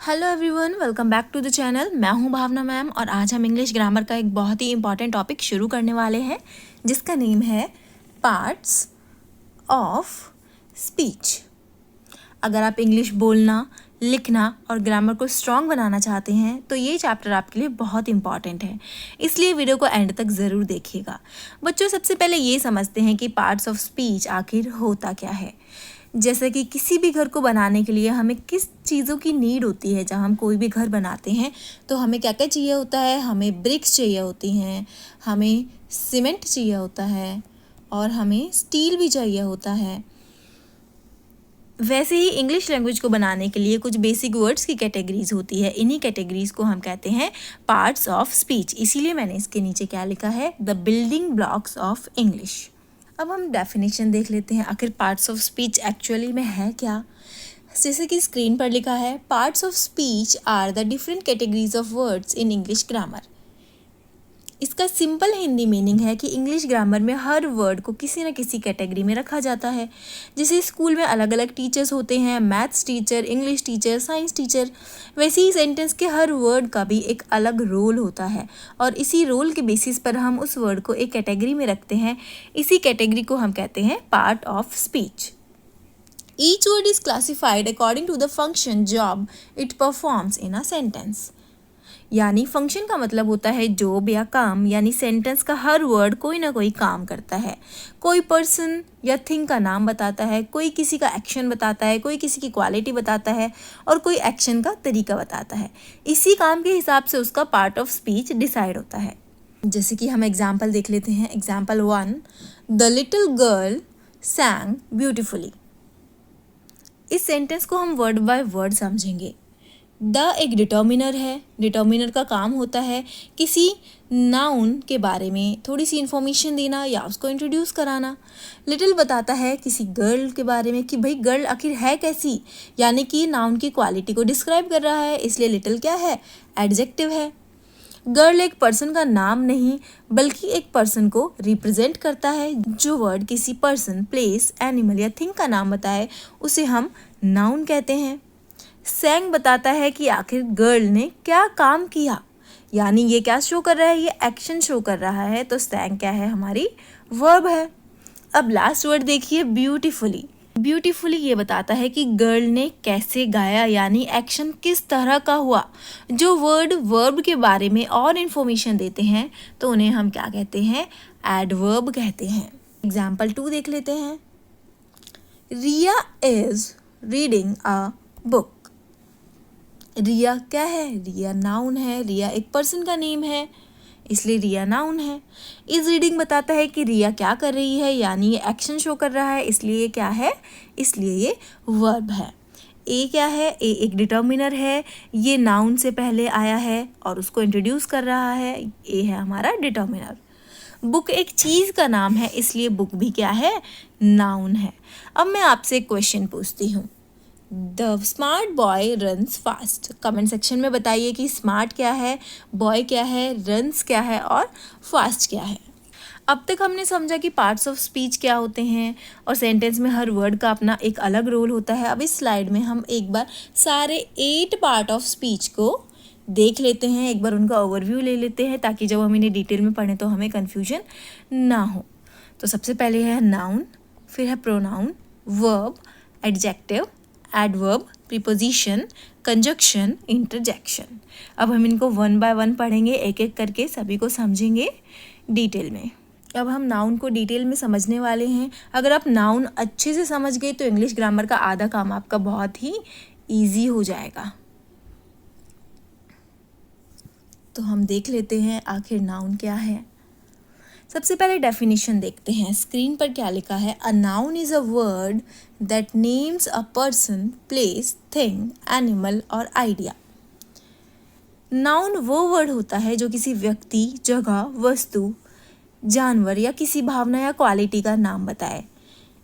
Hello everyone, welcome back to the channel. मैं हूं भावना ma'am और आज हम इंग्लिश ग्रामर का एक बहुत ही इंपॉर्टेंट टॉपिक शुरू करने वाले हैं जिसका नेम है पार्ट्स ऑफ स्पीच। अगर आप इंग्लिश बोलना, लिखना और ग्रामर को स्ट्रॉन्ग बनाना चाहते हैं तो ये चैप्टर आपके लिए बहुत इंपॉर्टेंट है, इसलिए वीडियो को एंड तक ज़रूर देखिएगा। बच्चों, सबसे पहले ये समझते हैं कि पार्ट्स ऑफ स्पीच आखिर होता क्या है। जैसे कि किसी भी घर को बनाने के लिए हमें किस चीज़ों की नीड होती है। जब हम कोई भी घर बनाते हैं तो हमें क्या क्या चाहिए होता है। हमें ब्रिक्स चाहिए होती हैं, हमें सीमेंट चाहिए होता है और हमें स्टील भी चाहिए होता है। वैसे ही इंग्लिश लैंग्वेज को बनाने के लिए कुछ बेसिक वर्ड्स की कैटेगरीज होती है। इन्हीं कैटेगरीज को हम कहते हैं पार्ट्स ऑफ स्पीच। इसीलिए मैंने इसके नीचे क्या लिखा है, the building blocks of English. अब हम डेफिनेशन देख लेते हैं, आखिर पार्ट्स ऑफ स्पीच एक्चुअली में है क्या। जैसे कि स्क्रीन पर लिखा है, parts of speech are the different categories of words in English grammar. इसका सिंपल हिंदी मीनिंग है कि इंग्लिश ग्रामर में हर वर्ड को किसी न किसी कैटेगरी में रखा जाता है। जैसे स्कूल में अलग अलग टीचर्स होते हैं, maths teacher, English teacher, science teacher, वैसे ही सेंटेंस के हर वर्ड का भी एक अलग रोल होता है और इसी रोल के बेसिस पर हम उस वर्ड को एक कैटेगरी में रखते हैं। इसी कैटेगरी को हम कहते हैं part of speech. Each word is classified according to the function job it performs in a sentence. यानी फंक्शन का मतलब होता है जॉब या काम, यानी सेंटेंस का हर वर्ड कोई ना कोई काम करता है। कोई पर्सन या थिंग का नाम बताता है, कोई किसी का एक्शन बताता है, कोई किसी की क्वालिटी बताता है और कोई एक्शन का तरीका बताता है। इसी काम के हिसाब से उसका पार्ट ऑफ स्पीच डिसाइड होता है। जैसे कि हम एग्जाम्पल देख लेते हैं। Example 1, the little girl सैंग beautifully. इस सेंटेंस को हम वर्ड बाय वर्ड समझेंगे। द एक डिटर्मिनर है। डिटर्मिनर का काम होता है किसी नाउन के बारे में थोड़ी सी इंफॉर्मेशन देना या उसको इंट्रोड्यूस कराना। लिटिल बताता है किसी गर्ल के बारे में कि भाई गर्ल आखिर है कैसी, यानी कि नाउन की क्वालिटी को डिस्क्राइब कर रहा है, इसलिए लिटिल क्या है, एडजेक्टिव है। गर्ल एक पर्सन का नाम नहीं बल्कि एक पर्सन को रिप्रेजेंट करता है। जो वर्ड किसी पर्सन, प्लेस, एनिमल या थिंग का नाम बताए उसे हम नाउन कहते हैं। सैंग बताता है कि आखिर गर्ल ने क्या काम किया, यानी ये क्या शो कर रहा है, ये एक्शन शो कर रहा है, तो सैंग क्या है, हमारी वर्ब है। अब लास्ट वर्ड देखिए, ब्यूटीफुली। ब्यूटीफुली ये बताता है कि गर्ल ने कैसे गाया, यानी एक्शन किस तरह का हुआ। जो वर्ड वर्ब के बारे में और इन्फॉर्मेशन देते हैं तो उन्हें हम क्या कहते हैं, एडवर्ब कहते हैं। एग्जाम्पल 2 देख लेते हैं। रिया इज रीडिंग अ बुक। रिया क्या है, रिया नाउन है। रिया एक पर्सन का नेम है, इसलिए रिया नाउन है। इज रीडिंग बताता है कि रिया क्या कर रही है, यानी ये एक्शन शो कर रहा है, इसलिए ये क्या है, इसलिए ये वर्ब है। ए क्या है, ए एक डिटर्मिनर है, ये नाउन से पहले आया है और उसको इंट्रोड्यूस कर रहा है, ए है हमारा डिटर्मिनर। बुक एक चीज़ का नाम है, इसलिए बुक भी क्या है, नाउन है। अब मैं आपसे एक क्वेश्चन पूछती हूँ, the smart boy runs fast. Comment section में बताइए कि स्मार्ट क्या है, बॉय क्या है, रन्स क्या है और फास्ट क्या है। अब तक हमने समझा कि पार्ट्स ऑफ स्पीच क्या होते हैं और सेंटेंस में हर वर्ड का अपना एक अलग रोल होता है। अब इस स्लाइड में हम एक बार सारे 8 पार्ट ऑफ स्पीच को देख लेते हैं, एक बार उनका ओवरव्यू ले लेते हैं ताकि जब हम इन्हें डिटेल में पढ़ें तो हमें कन्फ्यूजन ना हो। तो सबसे पहले है नाउन, फिर है pronoun, verb, adjective, adverb, preposition, conjunction, interjection. अब हम इनको 1 बाय 1 पढ़ेंगे, एक एक करके सभी को समझेंगे डिटेल में। अब हम नाउन को डिटेल में समझने वाले हैं। अगर आप नाउन अच्छे से समझ गए तो इंग्लिश ग्रामर का आधा काम आपका बहुत ही ईजी हो जाएगा। तो हम देख लेते हैं आखिर नाउन क्या है। सबसे पहले डेफिनेशन देखते हैं। स्क्रीन पर क्या लिखा है, a noun is a word that names a person, place, thing, animal और आइडिया। नाउन वो वर्ड होता है जो किसी व्यक्ति, जगह, वस्तु, जानवर या किसी भावना या क्वालिटी का नाम बताए।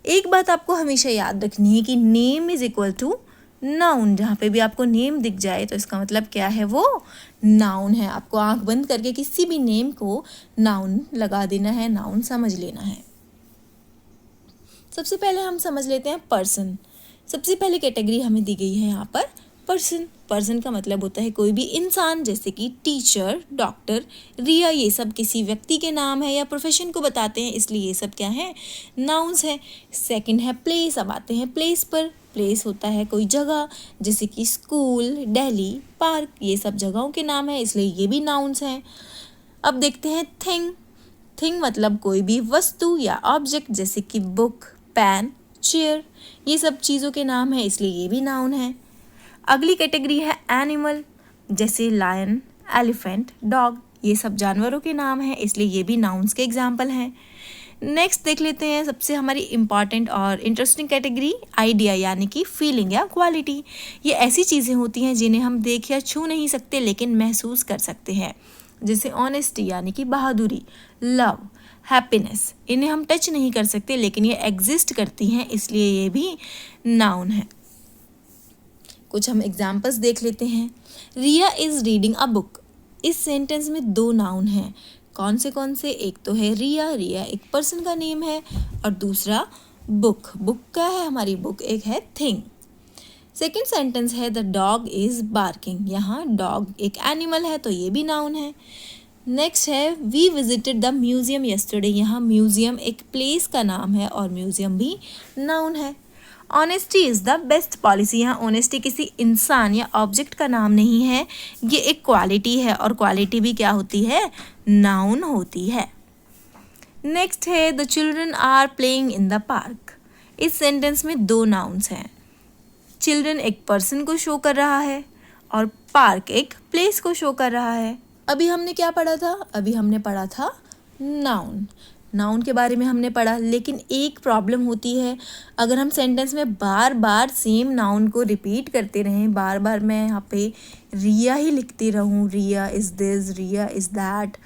एक बात आपको हमेशा याद रखनी है कि name is equal to noun. जहाँ पे भी आपको नेम दिख जाए तो इसका मतलब क्या है, वो नाउन है। आपको आंख बंद करके किसी भी नेम को नाउन लगा देना है, नाउन समझ लेना है। सबसे पहले हम समझ लेते हैं पर्सन। सबसे पहले कैटेगरी हमें दी गई है यहाँ पर पर्सन। पर्सन का मतलब होता है कोई भी इंसान, जैसे कि टीचर, डॉक्टर। रिया ये सब किसी व्यक्ति के नाम है या प्रोफेशन को बताते हैं, इसलिए ये सब क्या है, नाउन्स है। सेकंड है प्लेस। अब आते हैं प्लेस पर। प्लेस होता है कोई जगह, जैसे कि स्कूल, दिल्ली, पार्क, ये सब जगहों के नाम है, इसलिए ये भी नाउन्स हैं। अब देखते हैं थिंग। थिंग मतलब कोई भी वस्तु या ऑब्जेक्ट, जैसे कि बुक, पेन, चेयर, ये सब चीज़ों के नाम है, इसलिए ये भी नाउन है। अगली कैटेगरी है एनिमल, जैसे लायन, एलिफेंट, डॉग, ये सब जानवरों के नाम हैं, इसलिए ये भी नाउन्स के एग्जाम्पल हैं। नेक्स्ट देख लेते हैं सबसे हमारी इम्पॉर्टेंट और इंटरेस्टिंग कैटेगरी, आइडिया, यानी कि फीलिंग या क्वालिटी। ये ऐसी चीज़ें होती हैं जिन्हें हम देख या छू नहीं सकते लेकिन महसूस कर सकते हैं, जैसे ऑनेस्टी यानी कि बहादुरी, लव, हैप्पीनेस, इन्हें हम टच नहीं कर सकते लेकिन ये एग्जिस्ट करती हैं, इसलिए ये भी नाउन है। कुछ हम एग्जाम्पल्स देख लेते हैं। Riya is reading a book. इस सेंटेंस में दो नाउन हैं। कौन से? एक तो है रिया, रिया एक पर्सन का नेम है, और दूसरा बुक। बुक क्या है हमारी? बुक एक है थिंग। सेकेंड सेंटेंस है द डॉग इज़ बार्किंग। यहाँ डॉग एक एनिमल है तो ये भी नाउन है। नेक्स्ट है we visited the museum yesterday. यहाँ म्यूजियम एक प्लेस का नाम है और म्यूजियम भी नाउन है। Honesty is the best policy. यहाँ ऑनेस्टी किसी इंसान या ऑब्जेक्ट का नाम नहीं है, ये एक क्वालिटी है, और क्वालिटी भी क्या होती है? नाउन होती है। नेक्स्ट है the children are playing in the park. इस सेंटेंस में दो नाउन्स हैं। चिल्ड्रन एक पर्सन को शो कर रहा है और पार्क एक प्लेस को शो कर रहा है। अभी हमने क्या पढ़ा था? अभी हमने पढ़ा था नाउन। नाउन के बारे में हमने पढ़ा, लेकिन एक प्रॉब्लम होती है, अगर हम सेंटेंस में बार बार सेम नाउन को रिपीट करते रहें, बार बार मैं यहाँ पे रिया ही लिखती रहूँ, Riya is this, Riya is that,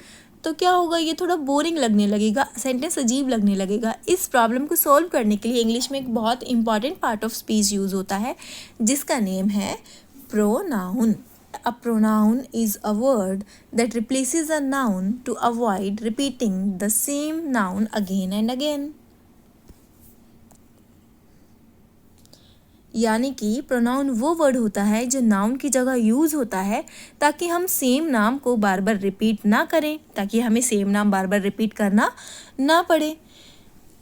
तो क्या होगा? ये थोड़ा बोरिंग लगने लगेगा, सेंटेंस अजीब लगने लगेगा। इस प्रॉब्लम को सॉल्व करने के लिए इंग्लिश में एक बहुत important part of speech use होता है, जिसका नेम है pronoun. A pronoun is a word that replaces a noun to avoid repeating the same noun again and again. यानी कि प्रोनाउन वो वर्ड होता है जो नाउन की जगह यूज़ होता है ताकि हम सेम नाम को बार बार रिपीट ना करें, ताकि हमें सेम नाम बार बार रिपीट करना ना पड़े।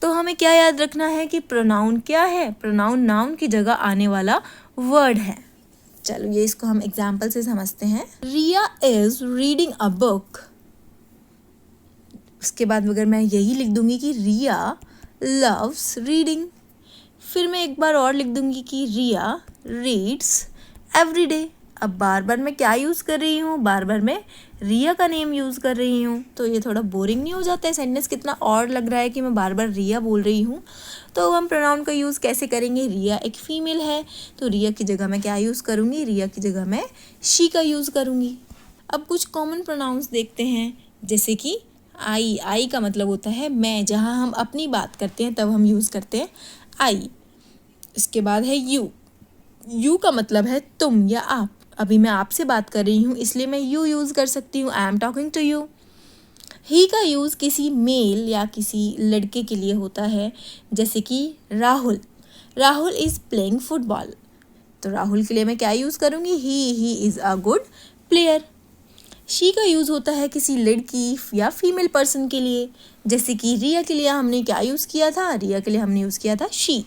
तो हमें क्या याद रखना है कि प्रोनाउन क्या है? प्रोनाउन नाउन की जगह आने वाला वर्ड है। चलो ये इसको हम एग्जाम्पल से समझते हैं। रिया इज रीडिंग अ बुक। उसके बाद अगर मैं यही लिख दूंगी कि रिया लव्स रीडिंग, फिर मैं एक बार और लिख दूंगी कि रिया रीड्स एवरी डे। अब बार बार मैं क्या यूज़ कर रही हूँ? बार बार मैं रिया का नेम यूज़ कर रही हूँ, तो ये थोड़ा बोरिंग नहीं हो जाता है? सेंटेंस कितना ऑड लग रहा है कि मैं बार बार रिया बोल रही हूँ। तो हम प्रोनाउन का यूज़ कैसे करेंगे? रिया एक फीमेल है तो रिया की जगह मैं क्या यूज़ करूँगी? रिया की जगह मैं शी का यूज़ करूँगी। अब कुछ कॉमन प्रोनाउंस देखते हैं, जैसे कि आई। आई का मतलब होता है मैं। जहाँ हम अपनी बात करते हैं तब हम यूज़ करते हैं आई। इसके बाद है यू। यू का मतलब है तुम या आप। अभी मैं आपसे बात कर रही हूँ इसलिए मैं यू यूज़ कर सकती हूँ, I am talking to you. He का यूज़ किसी मेल या किसी लड़के के लिए होता है, जैसे कि Rahul. Rahul is playing football, तो राहुल के लिए मैं क्या यूज़ करूँगी? He is a good player. She का यूज़ होता है किसी लड़की या फीमेल पर्सन के लिए, जैसे कि रिया के लिए हमने क्या यूज़ किया था? रिया के लिए हमने यूज़ किया था शी।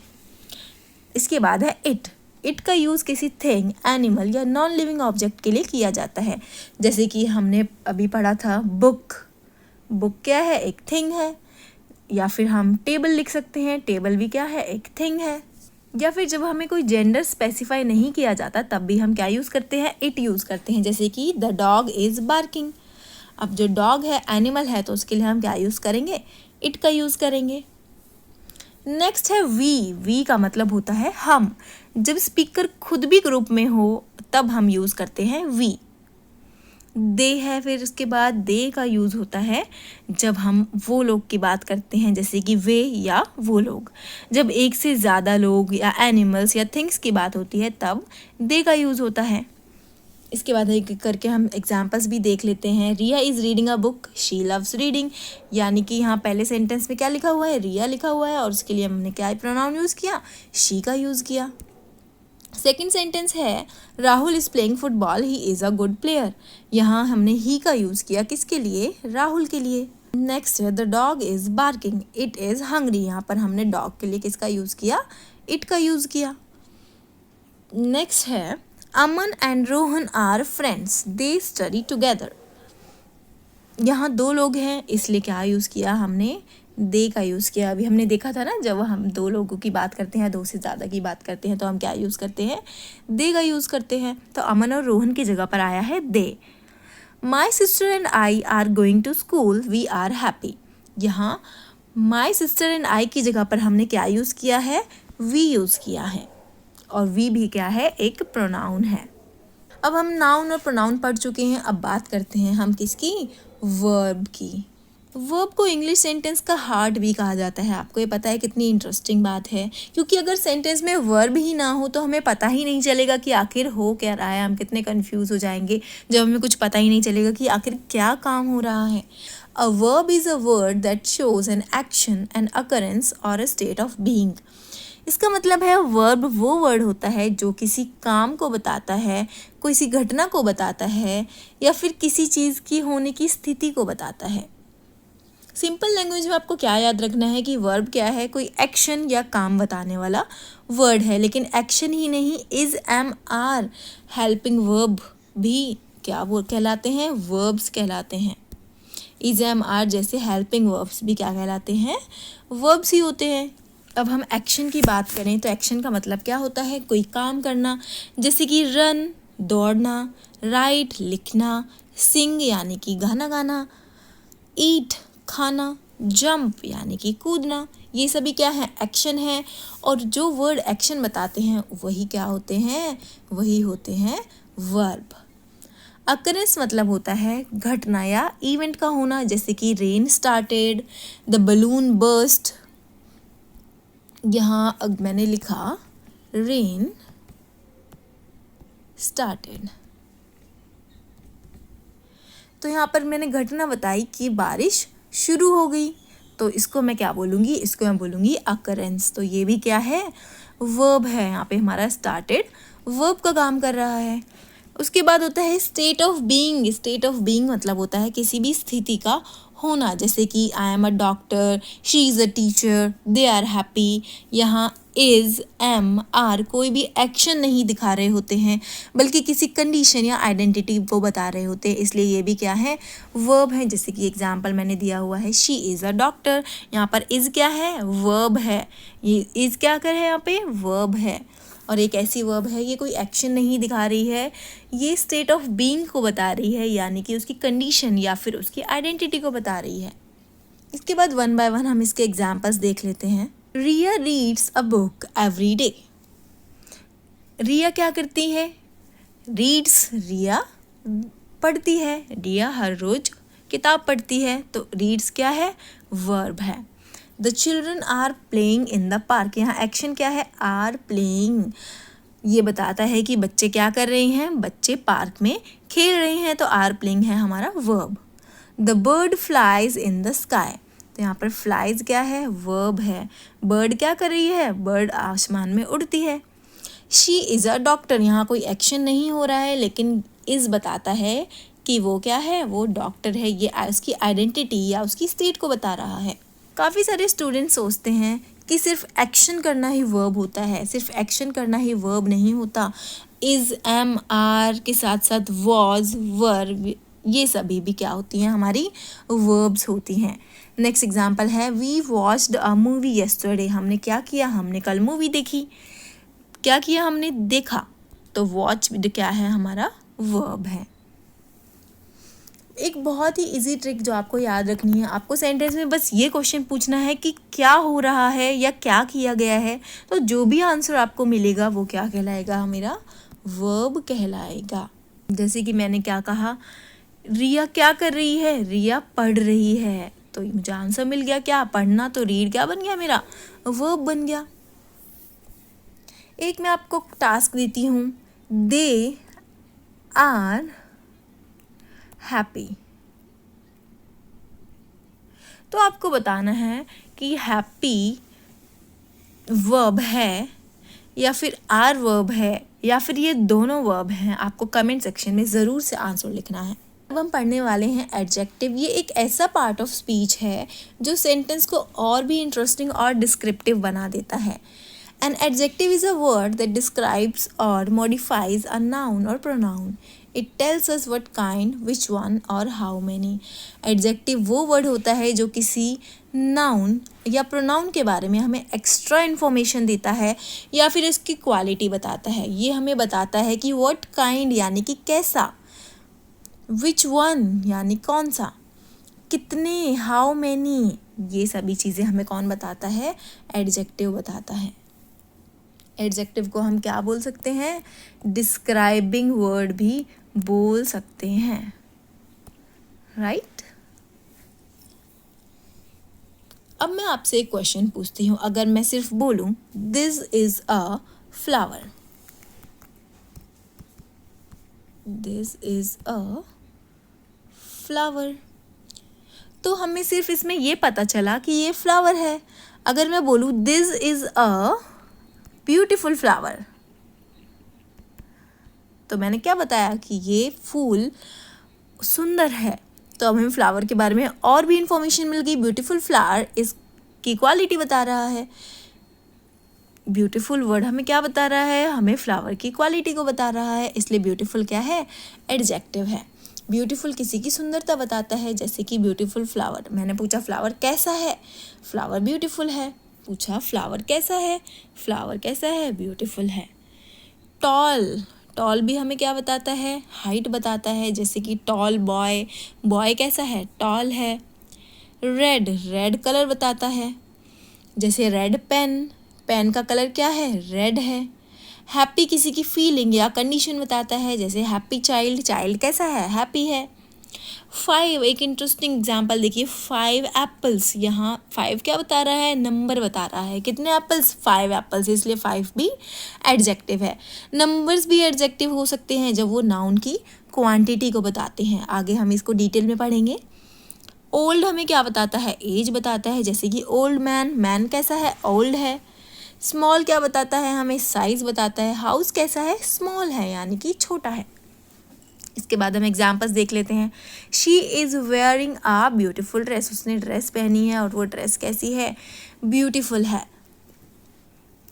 इसके बाद है इट। इट का यूज़ किसी थिंग, एनिमल या नॉन लिविंग ऑब्जेक्ट के लिए किया जाता है, जैसे कि हमने अभी पढ़ा था बुक। बुक क्या है? एक थिंग है। या फिर हम टेबल लिख सकते हैं, टेबल भी क्या है? एक थिंग है। या फिर जब हमें कोई जेंडर स्पेसिफाई नहीं किया जाता तब भी हम क्या यूज़ करते हैं? इट यूज़ करते हैं, जैसे कि द डॉग इज़ बार्किंग। अब जो डॉग है एनिमल है तो उसके लिए हम क्या यूज़ करेंगे? इट का यूज़ करेंगे। नेक्स्ट है वी। वी का मतलब होता है हम। जब स्पीकर खुद भी ग्रुप में हो तब हम यूज़ करते हैं वी। दे है, फिर उसके बाद दे का यूज़ होता है जब हम वो लोग की बात करते हैं, जैसे कि वे या वो लोग। जब एक से ज़्यादा लोग या एनिमल्स या थिंग्स की बात होती है तब दे का यूज़ होता है। इसके बाद एक एक करके हम एग्जाम्पल्स भी देख लेते हैं। Riya is reading a book, she loves reading. यानी कि यहाँ पहले सेंटेंस में क्या लिखा हुआ है? रिया लिखा हुआ है और उसके लिए हमने क्या प्रोनाउन यूज़ किया? शी का यूज़ किया। सेकेंड सेंटेंस है Rahul is playing football, he is a good player. यहाँ हमने ही का यूज़ किया किसके लिए? राहुल के लिए। नेक्स्ट है the dog is barking, it is hungry. यहाँ पर हमने डॉग के लिए किसका यूज़ किया? इट का यूज़ किया। नेक्स्ट है Aman and Rohan are friends, they study together. यहाँ दो लोग हैं इसलिए क्या यूज़ किया हमने? दे का यूज़ किया। अभी हमने देखा था ना, जब हम दो लोगों की बात करते हैं, दो से ज़्यादा की बात करते हैं तो हम क्या यूज़ करते हैं? दे का यूज़ करते हैं। तो अमन और रोहन की जगह पर आया है they. My sister and I are going to school, we are happy. यहाँ माई सिस्टर एंड आई की जगह पर हमने क्या यूज़ किया है? वी यूज़ किया है। और वी भी क्या है? एक प्रोनाउन है। अब हम नाउन और प्रोनाउन पढ़ चुके हैं, अब बात करते हैं हम किसकी? वर्ब की। वर्ब को इंग्लिश सेंटेंस का हार्ट भी कहा जाता है। आपको ये पता है? कितनी इंटरेस्टिंग बात है, क्योंकि अगर सेंटेंस में वर्ब ही ना हो तो हमें पता ही नहीं चलेगा कि आखिर हो क्या रहा है। हम कितने कंफ्यूज हो जाएंगे जब हमें कुछ पता ही नहीं चलेगा कि आखिर क्या काम हो रहा है। A verb is a word that shows an action, an occurrence और अ स्टेट ऑफ बीइंग। इसका मतलब है वर्ब वो वर्ड होता है जो किसी काम को बताता है, किसी घटना को बताता है, या फिर किसी चीज़ की होने की स्थिति को बताता है। सिंपल लैंग्वेज में आपको क्या याद रखना है कि वर्ब क्या है? कोई एक्शन या काम बताने वाला वर्ड है। लेकिन एक्शन ही नहीं, is, am, are, helping verb भी क्या वो कहलाते हैं? वर्ब्स कहलाते हैं। इज, एम, आर जैसे हेल्पिंग वर्ब्स भी क्या कहलाते हैं? वर्ब्स ही होते हैं। अब हम एक्शन की बात करें तो एक्शन का मतलब क्या होता है? कोई काम करना, जैसे कि रन दौड़ना, राइट लिखना, सिंग यानी कि गाना गाना, ईट खाना, जंप यानी कि कूदना। ये सभी क्या है? एक्शन है। और जो वर्ड एक्शन बताते हैं वही क्या होते हैं? वही होते हैं वर्ब। अकरेंस मतलब होता है घटना या इवेंट का होना, जैसे कि rain started, the balloon burst. यहाँ मैंने लिखा रेन स्टार्टेड, तो यहाँ पर मैंने घटना बताई कि बारिश शुरू हो गई, तो इसको मैं क्या बोलूँगी? इसको मैं बोलूँगी अकरेंस। तो ये भी क्या है? वर्ब है। यहाँ पे हमारा स्टार्टेड वर्ब का काम कर रहा है। उसके बाद होता है state of being. State of being मतलब होता है किसी भी स्थिति का होना, जैसे कि I am a doctor, she is a teacher, they are happy. यहाँ इज़, एम, आर कोई भी एक्शन नहीं दिखा रहे होते हैं, बल्कि किसी कंडीशन या आइडेंटिटी को बता रहे होते हैं, इसलिए ये भी क्या है? वर्ब है। जैसे कि एग्जांपल मैंने दिया हुआ है शी इज़ अ डॉक्टर, यहाँ पर इज़ क्या है? वर्ब है। ये इज़ क्या कर है? यहाँ पे वर्ब है। और एक ऐसी वर्ब है, ये कोई एक्शन नहीं दिखा रही है, ये स्टेट ऑफ बीइंग को बता रही है, यानी कि उसकी कंडीशन या फिर उसकी आइडेंटिटी को बता रही है। इसके बाद वन बाय वन हम इसके एग्जाम्पल्स देख लेते हैं। Riya reads a book every day. Riya क्या करती है? रीड्स, रिया पढ़ती है। रिया हर रोज किताब पढ़ती है, तो रीड्स क्या है? वर्ब है। The children are playing in the park. यहाँ एक्शन क्या है? Are playing. ये बताता है कि बच्चे क्या कर रहे हैं? बच्चे पार्क में खेल रहे हैं, तो आर प्लेइंग है हमारा verb. The bird flies in the sky. तो यहाँ पर फ्लाइज क्या है? वर्ब है। बर्ड क्या कर रही है? बर्ड आसमान में उड़ती है। She is a doctor. यहाँ कोई एक्शन नहीं हो रहा है, लेकिन इज़ बताता है कि वो क्या है? वो डॉक्टर है। ये उसकी आइडेंटिटी या उसकी स्टेट को बता रहा है। काफ़ी सारे स्टूडेंट्स सोचते हैं कि सिर्फ एक्शन करना ही वर्ब होता है। सिर्फ एक्शन करना ही वर्ब नहीं होता। इज़, एम, आर के साथ साथ वॉज, वर्ब, ये सभी भी क्या होती हैं? हमारी वर्ब्स होती हैं। नेक्स्ट एग्जाम्पल है we watched a movie yesterday. हमने क्या किया? हमने कल मूवी देखी। क्या किया? हमने देखा। तो वॉच क्या है? हमारा वर्ब है। एक बहुत ही इजी ट्रिक जो आपको याद रखनी है, आपको सेंटेंस में बस ये क्वेश्चन पूछना है कि क्या हो रहा है या क्या किया गया है, तो जो भी आंसर आपको मिलेगा वो क्या कहलाएगा? मेरा वर्ब कहलाएगा। जैसे कि मैंने क्या कहा? रिया क्या कर रही है? रिया पढ़ रही है, तो मुझे आंसर मिल गया क्या? पढ़ना। तो रीड क्या बन गया? मेरा वर्ब बन गया। एक मैं आपको टास्क देती हूँ, दे आर हैप्पी। तो आपको बताना है कि हैप्पी वर्ब है या फिर आर वर्ब है या फिर ये दोनों वर्ब हैं, आपको कमेंट सेक्शन में ज़रूर से आंसर लिखना है। अब हम पढ़ने वाले हैं एडजेक्टिव। ये एक ऐसा पार्ट ऑफ स्पीच है जो सेंटेंस को और भी इंटरेस्टिंग और डिस्क्रिप्टिव बना देता है। An adjective is a word that describes or modifies a noun or pronoun. It tells us what kind, which one or how many. Adjective वो word होता है जो किसी noun या pronoun के बारे में हमें extra information देता है या फिर इसकी quality बताता है। ये हमें बताता है कि what kind यानी कि कैसा, which one यानी कौन सा, कितने, how many, ये सभी चीज़ें हमें कौन बताता है? Adjective बताता है। एडजेक्टिव को हम क्या बोल सकते हैं? डिस्क्राइबिंग वर्ड भी बोल सकते हैं, राइट? अब मैं आपसे एक क्वेश्चन पूछती हूँ। अगर मैं सिर्फ बोलूँ this is a flower, this is a flower, तो हमें सिर्फ इसमें ये पता चला कि ये फ्लावर है। अगर मैं बोलूँ this is a beautiful flower, तो मैंने क्या बताया कि ये फूल सुंदर है। तो अब हमें फ्लावर के बारे में और भी इंफॉर्मेशन मिल गई। ब्यूटीफुल फ्लावर इसकी क्वालिटी बता रहा है। ब्यूटीफुल वर्ड हमें क्या बता रहा है? हमें फ्लावर की क्वालिटी को बता रहा है, इसलिए ब्यूटीफुल क्या है? एडजेक्टिव है। ब्यूटीफुल किसी की सुंदरता बताता है, जैसे कि ब्यूटीफुल फ्लावर। मैंने पूछा फ्लावर कैसा है? फ्लावर ब्यूटीफुल है। पूछा फ्लावर कैसा है? फ्लावर कैसा है? ब्यूटीफुल है। टॉल, टॉल भी हमें क्या बताता है? हाइट बताता है, जैसे कि टॉल बॉय, बॉय कैसा है? टॉल है। रेड, रेड कलर बताता है, जैसे रेड पेन, पेन का कलर क्या है? रेड है। हैप्पी किसी की फीलिंग या कंडीशन बताता है, जैसे हैप्पी चाइल्ड, चाइल्ड कैसा है? हैप्पी है। 5, एक इंटरेस्टिंग एग्जाम्पल देखिए। 5 एप्पल्स, यहाँ 5 क्या बता रहा है? नंबर बता रहा है। कितने एप्पल्स? 5 एप्पल्स, इसलिए 5 भी एडजेक्टिव है। नंबर्स भी एडजेक्टिव हो सकते हैं जब वो नाउन की क्वांटिटी को बताते हैं। आगे हम इसको डिटेल में पढ़ेंगे। ओल्ड हमें क्या बताता है? एज बताता है, जैसे कि ओल्ड मैन, मैन कैसा है? ओल्ड है। स्मॉल क्या बताता है? हमें साइज बताता है। हाउस कैसा है? स्मॉल है, यानी कि छोटा है। इसके बाद हम एग्जाम्पल्स देख लेते हैं। She is wearing a beautiful dress, उसने ड्रेस पहनी है और वो ड्रेस कैसी है? ब्यूटीफुल है।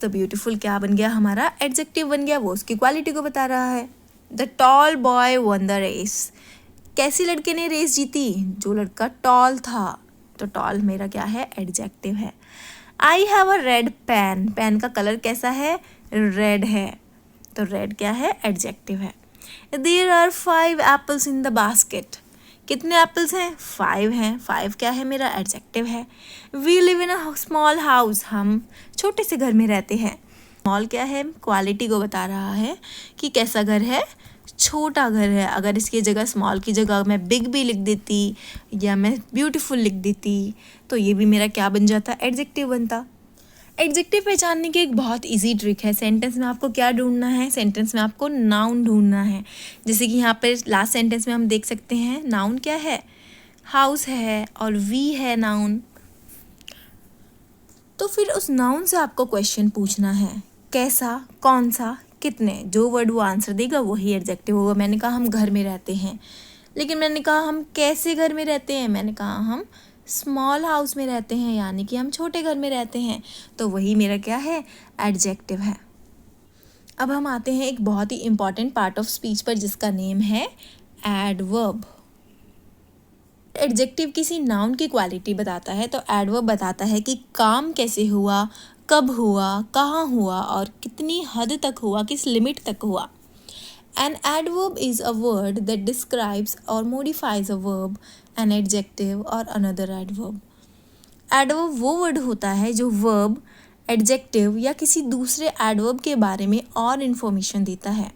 तो ब्यूटीफुल क्या बन गया? हमारा एडजेक्टिव बन गया, वो उसकी क्वालिटी को बता रहा है। The tall boy won the race, कैसी लड़के ने रेस जीती? जो लड़का टॉल था। तो टॉल मेरा क्या है? एडजेक्टिव है। I have a red pen, pen का कलर कैसा है? रेड है। तो रेड क्या है? एडजेक्टिव है। There are 5 apples in the basket, कितने एप्पल्स हैं? 5 हैं। 5 क्या है? मेरा एडजेक्टिव है। We live in a small house, हम छोटे से घर में रहते हैं। स्मॉल क्या है? क्वालिटी को बता रहा है कि कैसा घर है? छोटा घर है। अगर इसकी जगह, स्मॉल की जगह मैं बिग भी लिख देती या मैं ब्यूटीफुल लिख देती, तो ये भी मेरा क्या बन जाता? एडजेक्टिव बनता। एडजेक्टिव पहचानने की एक बहुत इजी ट्रिक है। सेंटेंस में आपको क्या ढूंढना है? सेंटेंस में आपको नाउन ढूंढना है। जैसे कि यहाँ पर लास्ट सेंटेंस में हम देख सकते हैं नाउन क्या है? हाउस है और वी है नाउन। तो फिर उस नाउन से आपको क्वेश्चन पूछना है, कैसा, कौन सा, कितने। जो वर्ड वो आंसर देगा वही एडजेक्टिव होगा। मैंने कहा हम घर में रहते हैं, लेकिन मैंने कहा हम कैसे घर में रहते हैं? मैंने कहा हम स्मॉल हाउस में रहते हैं, यानी कि हम छोटे घर में रहते हैं। तो वही मेरा क्या है? एडजेक्टिव है। अब हम आते हैं एक बहुत ही इंपॉर्टेंट पार्ट ऑफ स्पीच पर, जिसका नेम है एडवर्ब। एडजेक्टिव किसी नाउन की क्वालिटी बताता है, तो एडवर्ब बताता है कि काम कैसे हुआ, कब हुआ, कहाँ हुआ और कितनी हद तक हुआ, किस लिमिट तक हुआ। An adverb is a word that describes or modifies a verb, an adjective or another adverb. Adverb वो word होता है जो verb, adjective या किसी दूसरे adverb के बारे में और information देता है.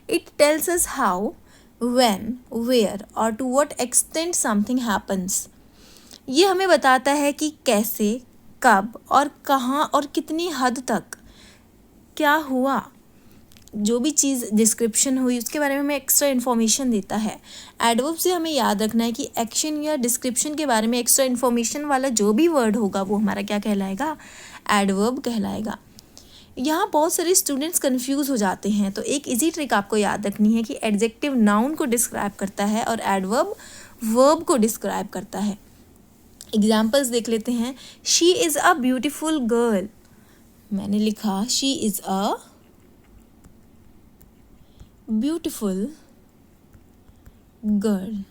It tells us how, when, where or to what extent something happens. ये हमें बताता है कि कैसे, कब और कहाँ और कितनी हद तक क्या हुआ। जो भी चीज़ डिस्क्रिप्शन हुई उसके बारे में हमें एक्स्ट्रा इन्फॉर्मेशन देता है। एडवर्ब से हमें याद रखना है कि एक्शन या डिस्क्रिप्शन के बारे में एक्स्ट्रा इन्फॉर्मेशन वाला जो भी वर्ड होगा वो हमारा क्या कहलाएगा? एडवर्ब कहलाएगा। यहाँ बहुत सारे स्टूडेंट्स कंफ्यूज हो जाते हैं, तो एक इजी ट्रिक आपको याद रखनी है कि एडजेक्टिव नाउन को डिस्क्राइब करता है और एडवर्ब वर्ब को डिस्क्राइब करता है। एग्जाम्पल्स देख लेते हैं। She is a beautiful girl, मैंने लिखा she is a beautiful girl.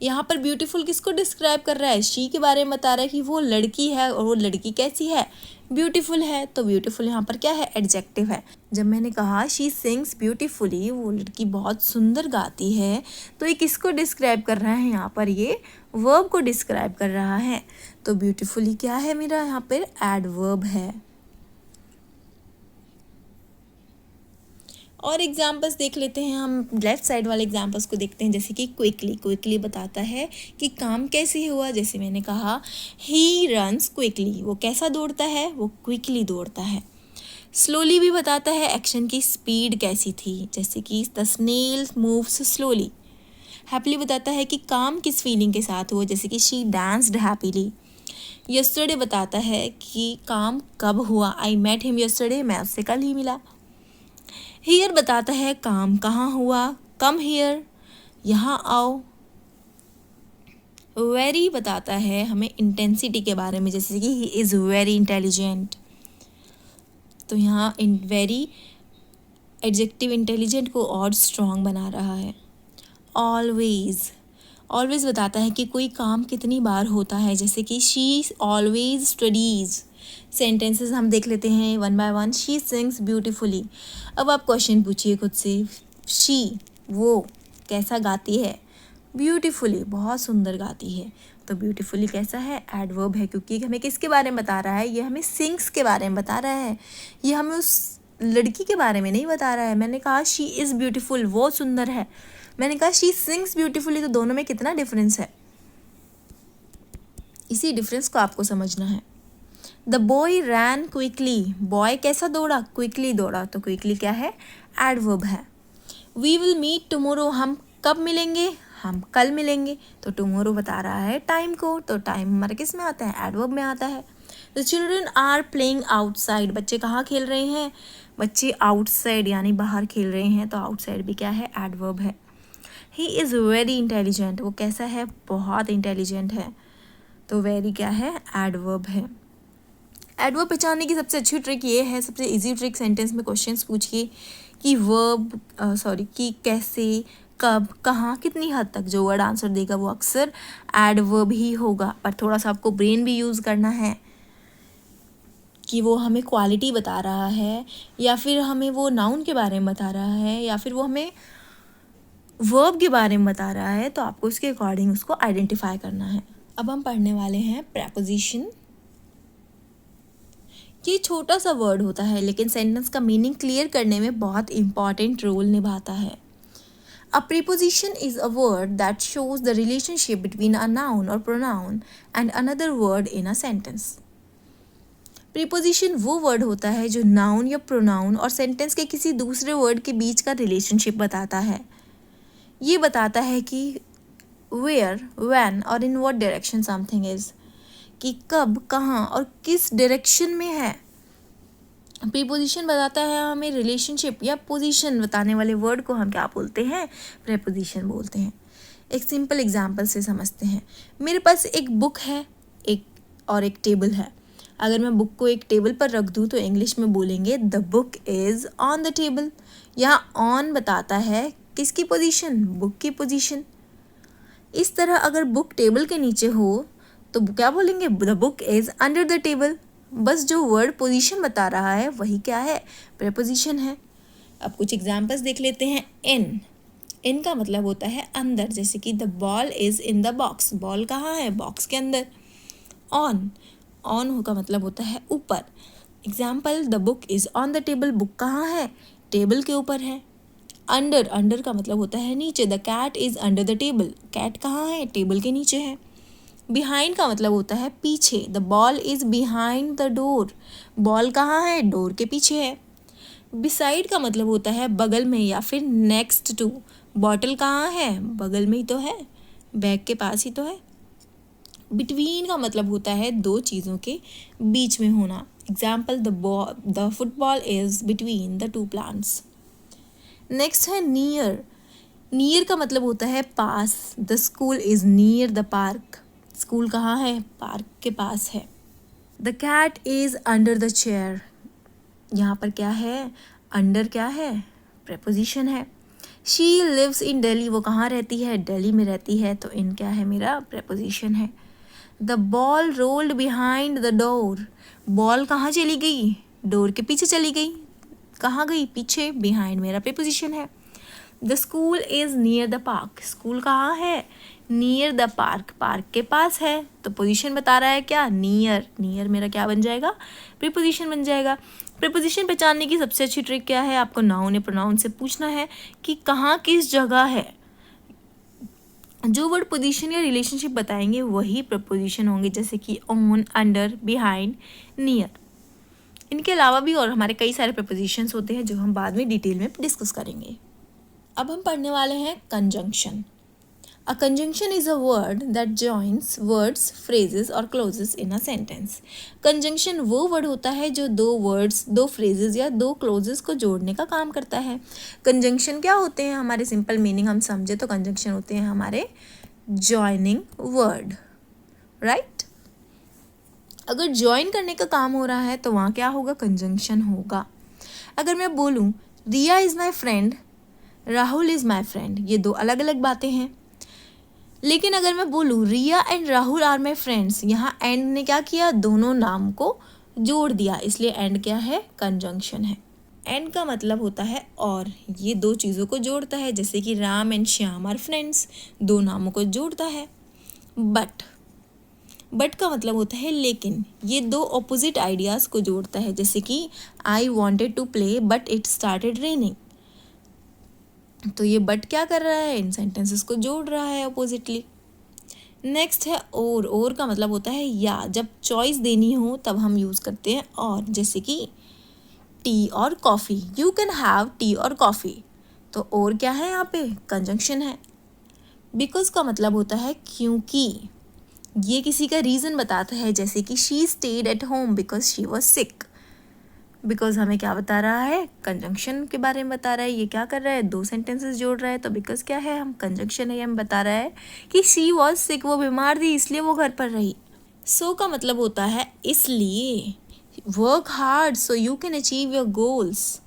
यहाँ पर ब्यूटीफुल किसको डिस्क्राइब कर रहा है? शी के बारे में बता रहा है कि वो लड़की है और वो लड़की कैसी है? ब्यूटीफुल है। तो ब्यूटीफुल यहाँ पर क्या है? एडजेक्टिव है। जब मैंने कहा शी सिंग्स ब्यूटीफुली, वो लड़की बहुत सुंदर गाती है, तो ये किसको डिस्क्राइब कर रहा है? यहाँ पर ये वर्ब को डिस्क्राइब कर रहा है। तो ब्यूटीफुली क्या है मेरा? यहाँ पर एडवर्ब है। और एग्जाम्पल्स देख लेते हैं हम। लेफ्ट साइड वाले एग्जाम्पल्स को देखते हैं, जैसे कि क्विकली बताता है कि काम कैसे हुआ। जैसे मैंने कहा ही रन्स क्विकली, वो कैसा दौड़ता है? वो क्विकली दौड़ता है। स्लोली भी बताता है एक्शन की स्पीड कैसी थी, जैसे कि the snail moves slowly. Happily बताता है कि काम किस फीलिंग के साथ हुआ, जैसे कि शी डांस्ड हैप्पीली। यस्टरडे बताता है कि काम कब हुआ, आई मेट हिम यस्टरडे, मैं उससे कल ही मिला। हियर बताता है काम कहाँ हुआ, कम हियर, यहाँ आओ। वेरी बताता है हमें इंटेंसिटी के बारे में, जैसे कि ही इज़ वेरी इंटेलिजेंट। तो यहाँ वेरी एडजेक्टिव इंटेलिजेंट को और स्ट्रॉन्ग बना रहा है। ऑलवेज बताता है कि कोई काम कितनी बार होता है, जैसे कि शी ऑलवेज स्टडीज़। सेंटेंसेस हम देख लेते हैं one by one. She sings beautifully. अब आप क्वेश्चन पूछिए खुद से, शी वो कैसा गाती है? ब्यूटीफुली, बहुत सुंदर गाती है। तो ब्यूटीफुली कैसा है? एडवर्ब है, क्योंकि हमें किसके बारे में बता रहा है? ये हमें सिंग्स के बारे में बता रहा है, ये हमें उस लड़की के बारे में नहीं बता रहा है। मैंने कहा शी इज़ ब्यूटीफुल, वो सुंदर है। मैंने कहा शी सिंग्स ब्यूटीफुली, तो दोनों में कितना डिफरेंस है? इसी डिफरेंस को आपको समझना है। The boy ran quickly, boy कैसा दौड़ा? क्विकली दौड़ा। तो क्विकली क्या है? एडवर्ब है। वी विल मीट टुमारो, हम कब मिलेंगे? हम कल मिलेंगे। तो टुमारो बता रहा है टाइम को, तो टाइम हमारा किस में आता है? एडवर्ब में आता है। The children are playing outside, बच्चे कहाँ खेल रहे हैं? बच्चे आउटसाइड यानी बाहर खेल रहे हैं। तो आउटसाइड भी क्या है? एडवर्ब है। ही इज़ वेरी इंटेलिजेंट, वो कैसा है? बहुत इंटेलिजेंट है। तो वेरी क्या है? एडवर्ब है। एडवर्ब पहचानने की सबसे अच्छी ट्रिक ये है, सबसे इजी ट्रिक, सेंटेंस में क्वेश्चंस पूछिए कि कि कैसे, कब, कहाँ, कितनी हद तक। जो वर्ड आंसर देगा वो अक्सर एडवर्ब ही होगा। पर थोड़ा सा आपको ब्रेन भी यूज़ करना है कि वो हमें क्वालिटी बता रहा है, या फिर हमें वो नाउन के बारे में बता रहा है, या फिर वो हमें वर्ब के बारे में बता रहा है। तो आपको उसके अकॉर्डिंग उसको आइडेंटिफाई करना है। अब हम पढ़ने वाले हैं प्रेपोजिशन। ये छोटा सा वर्ड होता है, लेकिन सेंटेंस का मीनिंग क्लियर करने में बहुत इंपॉर्टेंट रोल निभाता है। A preposition is a word that shows the relationship between a noun or pronoun and another word in a sentence. Preposition वो वर्ड होता है जो नाउन या प्रोनाउन और सेंटेंस के किसी दूसरे वर्ड के बीच का रिलेशनशिप बताता है। ये बताता है कि where, when और in what direction something is, कि कब, कहाँ और किस डायरेक्शन में है। प्रीपोजिशन बताता है हमें रिलेशनशिप या पोजीशन बताने वाले वर्ड को हम क्या बोलते हैं? प्रीपोजिशन बोलते हैं। एक सिंपल एग्जांपल से समझते हैं। मेरे पास एक बुक है एक टेबल है। अगर मैं बुक को एक टेबल पर रख दूँ तो इंग्लिश में बोलेंगे the book is on the table. यहाँ ऑन बताता है किसकी पोजीशन? बुक की पोजीशन। इस तरह अगर बुक टेबल के नीचे हो तो क्या बोलेंगे? The book is under the table. बस जो वर्ड पोजीशन बता रहा है वही क्या है? प्रीपोजिशन है। अब कुछ एग्जांपल्स देख लेते हैं। इन का मतलब होता है अंदर, जैसे कि the ball is in the box, ball कहाँ है? बॉक्स के अंदर। ऑन का मतलब होता है ऊपर। Example, the book is on the table, book कहाँ है? टेबल के ऊपर है। अंडर का मतलब होता है नीचे। The cat is under the table, cat कहाँ है? टेबल के नीचे है। बिहाइंड का मतलब होता है पीछे। The ball is behind the door, ball कहाँ है? डोर के पीछे है। बिसाइड का मतलब होता है बगल में या फिर नेक्स्ट टू। बॉटल कहाँ है? बगल में ही तो है, बैग के पास ही तो है। बिटवीन का मतलब होता है दो चीज़ों के बीच में होना। Example the football is between the two plants. Next है नियर। नियर का मतलब होता है पास। The school is near the park. School कहाँ है? पार्क के पास है। The cat is under the chair. यहाँ पर क्या है? अंडर क्या है? प्रेपोजिशन है। She lives in Delhi. वो कहाँ रहती है? दिल्ली में रहती है, तो इन क्या है? मेरा प्रेपोजिशन है। The ball rolled behind the door. Ball कहाँ चली गई? डोर के पीछे चली गई। कहाँ गई? पीछे। बिहाइंड मेरा प्रीपोजिशन है। The school is near the park. School कहाँ है? Near the park. पार्क के पास है, तो पोजीशन बता रहा है क्या? नियर। नियर मेरा क्या बन जाएगा? प्रीपोजिशन बन जाएगा। प्रीपोजिशन पहचानने की सबसे अच्छी ट्रिक क्या है? आपको नाउन या प्रोनाउन से पूछना है कि कहाँ किस जगह है। जो वर्ड पोजीशन या रिलेशनशिप बताएंगे वही प्रपोजिशन होंगे, जैसे कि ऑन, अंडर, बिहाइंड, नियर। इनके अलावा भी और हमारे कई सारे प्रपोजिशंस होते हैं जो हम बाद में डिटेल में डिस्कस करेंगे। अब हम पढ़ने वाले हैं conjunction. A conjunction is a word that joins words, phrases और clauses in a sentence. Conjunction वो वर्ड होता है जो दो वर्ड्स, दो फ्रेजेस या दो क्लोजेस को जोड़ने का काम करता है। कंजंक्शन क्या होते हैं? हमारे सिंपल मीनिंग हम समझे तो कंजंक्शन होते हैं हमारे जॉइनिंग वर्ड, राइट। अगर ज्वाइन करने का काम हो रहा है तो वहाँ क्या होगा? कंजंक्शन होगा। अगर मैं बोलूँ Riya is my friend, Rahul is my friend, ये दो अलग अलग बातें हैं। लेकिन अगर मैं बोलूँ Riya and Rahul are my friends, यहाँ एंड ने क्या किया? दोनों नाम को जोड़ दिया, इसलिए एंड क्या है? कंजंक्शन है। एंड का मतलब होता है और, ये दो चीज़ों को जोड़ता है, जैसे कि Ram and Shyam are friends, दो नामों को जोड़ता है। बट का मतलब होता है लेकिन, ये दो ऑपोजिट आइडियाज़ को जोड़ता है, जैसे कि I wanted to play but it started raining. तो ये बट क्या कर रहा है? इन सेंटेंसेस को जोड़ रहा है ऑपोजिटली। नेक्स्ट है और। और का मतलब होता है या। जब चॉइस देनी हो तब हम यूज़ करते हैं और, जैसे कि टी और coffee, you can have T और कॉफ़ी। तो और क्या है? यहाँ पे कंजंक्शन है। बिकॉज का मतलब होता है क्योंकि, ये किसी का रीज़न बताता है, जैसे कि she stayed at home because she was sick. Because हमें क्या बता रहा है? कंजंक्शन के बारे में बता रहा है। ये क्या कर रहा है? दो सेंटेंसेस जोड़ रहा है, तो बिकॉज क्या है? हम कंजंक्शन है, हमें बता रहा है कि शी वॉज सिक, वो बीमार थी इसलिए वो घर पर रही। सो का मतलब होता है इसलिए। Work hard so you can achieve your goals.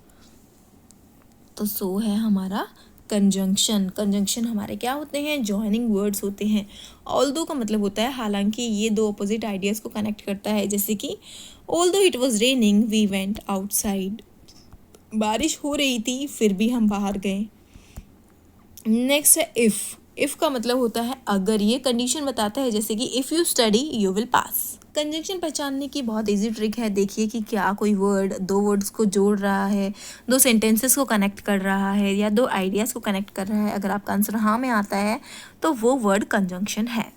तो सो है हमारा कंजंक्शन। कंजंक्शन हमारे क्या होते हैं? जॉइनिंग वर्ड्स होते हैं। ऑल्दो का मतलब होता है हालांकि, ये दो अपोजिट आइडियाज़ को कनेक्ट करता है, जैसे कि although it was raining we went outside. बारिश हो रही थी फिर भी हम बाहर गए। नेक्स्ट है इफ़। इफ़ का मतलब होता है अगर, ये कंडीशन बताता है, जैसे कि if you study you will pass. Conjunction पहचानने की बहुत इजी ट्रिक है। देखिए कि क्या कोई वर्ड दो वर्ड्स को जोड़ रहा है, दो सेंटेंसेस को कनेक्ट कर रहा है, या दो आइडियाज़ को कनेक्ट कर रहा है। अगर आपका आंसर हाँ में आता है तो वो वर्ड कंजंक्शन है।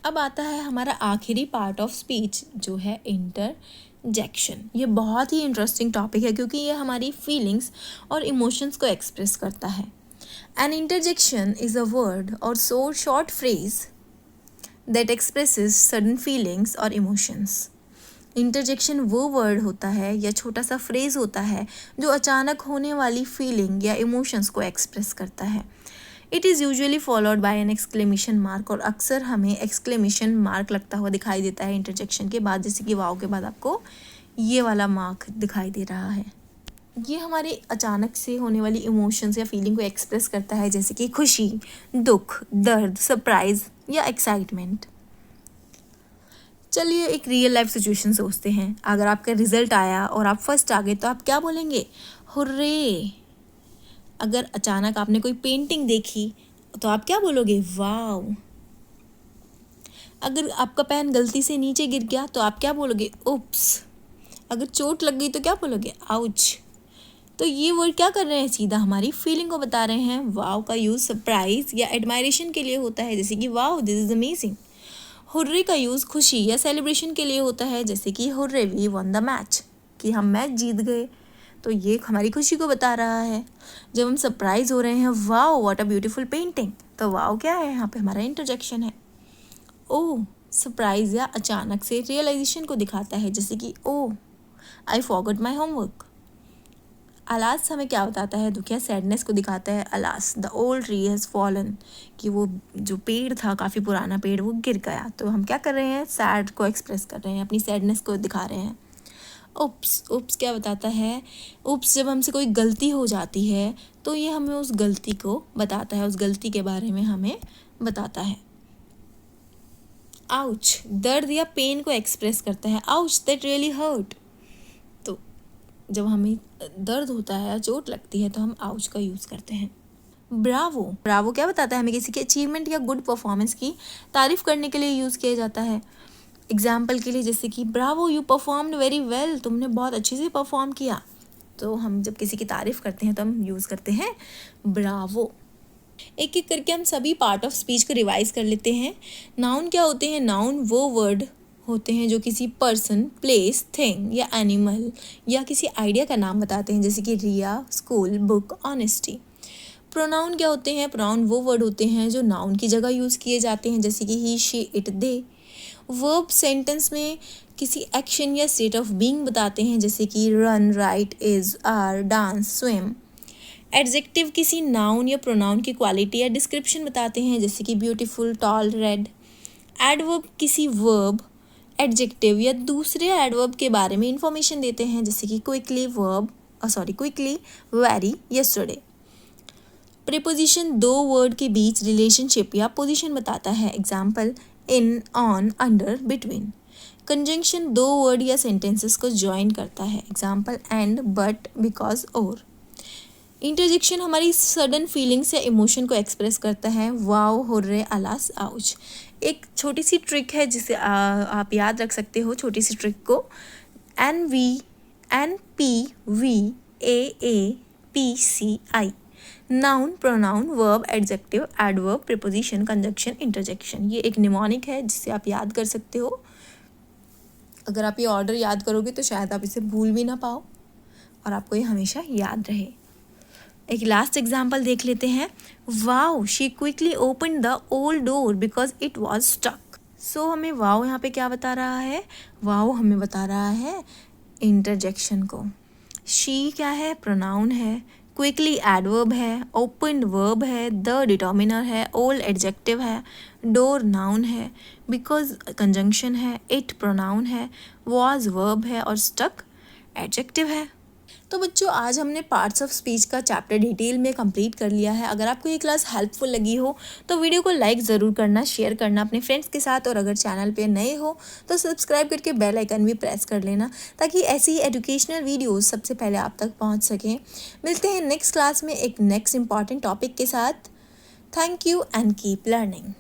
अब आता है हमारा आखिरी पार्ट ऑफ स्पीच, जो है इंटरजेक्शन। ये बहुत ही इंटरेस्टिंग टॉपिक है क्योंकि ये हमारी फीलिंग्स और इमोशंस को एक्सप्रेस करता है। An interjection is a word or so short phrase that expresses sudden feelings or emotions. Interjection वो वर्ड होता है या छोटा सा फ्रेज होता है जो अचानक होने वाली फीलिंग या इमोशंस को एक्सप्रेस करता है। It is usually followed by an exclamation mark, और अक्सर हमें एक्सक्लेमेशन मार्क लगता हुआ दिखाई देता है इंटरजेक्शन के बाद, जैसे कि वाव के बाद आपको ये वाला मार्क दिखाई दे रहा है। ये हमारे अचानक से होने वाली इमोशंस या फीलिंग को एक्सप्रेस करता है, जैसे कि खुशी, दुख, दर्द, सरप्राइज या एक्साइटमेंट। चलिए एक रियल लाइफ सिचुएशन सोचते हैं। अगर आपका रिजल्ट आया और आप फर्स्ट आ गए तो आप क्या बोलेंगे? हुर्रे। अगर अचानक आपने कोई पेंटिंग देखी तो आप क्या बोलोगे? वाव। अगर आपका पेन गलती से नीचे गिर गया तो आप क्या बोलोगे? उप्स। अगर चोट लग गई तो क्या बोलोगे? आउच। तो ये वर्ड क्या कर रहे हैं? सीधा हमारी फीलिंग को बता रहे हैं। वाव का यूज़ सरप्राइज या एडमायरेशन के लिए होता है, जैसे कि wow this is amazing. Hurray का यूज़ खुशी या सेलिब्रेशन के लिए होता है, जैसे कि hurray we won the match, कि हम मैच जीत गए। तो ये हमारी खुशी को बता रहा है। जब हम सरप्राइज हो रहे हैं, वाव व्हाट अ ब्यूटीफुल पेंटिंग, तो वाव क्या है? यहाँ पे हमारा इंटरजेक्शन है। ओ सरप्राइज या अचानक से रियलाइजेशन को दिखाता है, जैसे कि oh I forgot my homework. Alas हमें क्या बताता है, दुखिया सैडनेस को दिखाता है। Alas the old tree has fallen, कि वो जो पेड़ था, काफ़ी पुराना पेड़, वो गिर गया। तो हम क्या कर रहे हैं, सैड को एक्सप्रेस कर रहे हैं, अपनी सैडनेस को दिखा रहे हैं। उप्स, उप्स क्या बताता है, उप्स जब हमसे कोई गलती हो जाती है तो ये हमें उस गलती को बताता है, उस गलती के बारे में हमें बताता है। आउच दर्द या पेन को एक्सप्रेस करता है। आउच दैट रियली हर्ट, तो जब हमें दर्द होता है या चोट लगती है तो हम आउच का यूज़ करते हैं। ब्रावो, ब्रावो क्या बताता है, हमें किसी के अचीवमेंट या गुड परफॉर्मेंस की तारीफ करने के लिए यूज़ किया जाता है। एग्जाम्पल के लिए जैसे कि Bravo you performed very well, तुमने बहुत अच्छे से परफॉर्म किया। तो हम जब किसी की तारीफ़ करते हैं तो हम यूज़ करते हैं ब्रावो। एक एक करके हम सभी पार्ट ऑफ स्पीच को रिवाइज कर लेते हैं। नाउन क्या होते हैं, नाउन वो वर्ड होते हैं जो किसी पर्सन, प्लेस, थिंग या एनिमल या किसी आइडिया का नाम बताते हैं, जैसे कि रिया, स्कूल, बुक, ऑनेस्टी। प्रोनाउन क्या होते हैं, प्रोनाउन वो वर्ड होते हैं जो नाउन की जगह यूज़ किए जाते हैं, जैसे कि he, she, it, they. Verb sentence में किसी एक्शन या स्टेट ऑफ बीइंग बताते हैं, जैसे कि run, write, is, are, dance, swim. Adjective किसी नाउन या प्रोनाउन की क्वालिटी या डिस्क्रिप्शन बताते हैं, जैसे कि ब्यूटीफुल, टॉल, रेड। एडवर्ब किसी वर्ब, एडजेक्टिव या दूसरे एडवर्ब के बारे में इंफॉर्मेशन देते हैं, जैसे कि quickly, quickly, very, yesterday. Preposition दो वर्ड के बीच रिलेशनशिप या पोजीशन बताता है, example in, on, under, between. Conjunction दो वर्ड या सेंटेंसेस को ज्वाइन करता है, एग्जाम्पल एंड, बट, बिकॉज, और। इंटरजेक्शन हमारी सडन फीलिंग्स या इमोशन को एक्सप्रेस करता है, वाओ, हुर्रे, अलास, आउच। एक छोटी सी ट्रिक है जिसे आप याद रख सकते हो, छोटी सी ट्रिक को, NPVAAPCI, noun, pronoun, verb, adjective, adverb, preposition, conjunction, interjection. ये एक निमोनिक है जिसे आप याद कर सकते हो। अगर आप ये ऑर्डर याद करोगे तो शायद आप इसे भूल भी ना पाओ और आपको ये हमेशा याद रहे। एक लास्ट एग्जाम्पल देख लेते हैं। Wow, she quickly open the old door because it was stuck. So हमें वाओ यहाँ पे क्या बता रहा है, वाओ हमें बता रहा है इंटरजेक्शन को। शी क्या है, प्रोनाउन है, क्विकली एडवर्ब है, ओपन वर्ब है, द डिटर्मिनर है, ओल्ड एडजेक्टिव है, डोर नाउन है, बिकॉज कंजंक्शन है, इट प्रोनाउन है, वॉज वर्ब है और स्टक एडजेक्टिव है। तो बच्चों, आज हमने पार्ट्स ऑफ स्पीच का चैप्टर डिटेल में कंप्लीट कर लिया है। अगर आपको ये क्लास हेल्पफुल लगी हो तो वीडियो को लाइक ज़रूर करना, शेयर करना अपने फ्रेंड्स के साथ, और अगर चैनल पे नए हो तो सब्सक्राइब करके बेल आइकन भी प्रेस कर लेना, ताकि ऐसी ही एजुकेशनल वीडियोस सबसे पहले आप तक पहुंच सकें। मिलते हैं नेक्स्ट क्लास में एक नेक्स्ट इंपॉर्टेंट टॉपिक के साथ। Thank you and keep learning.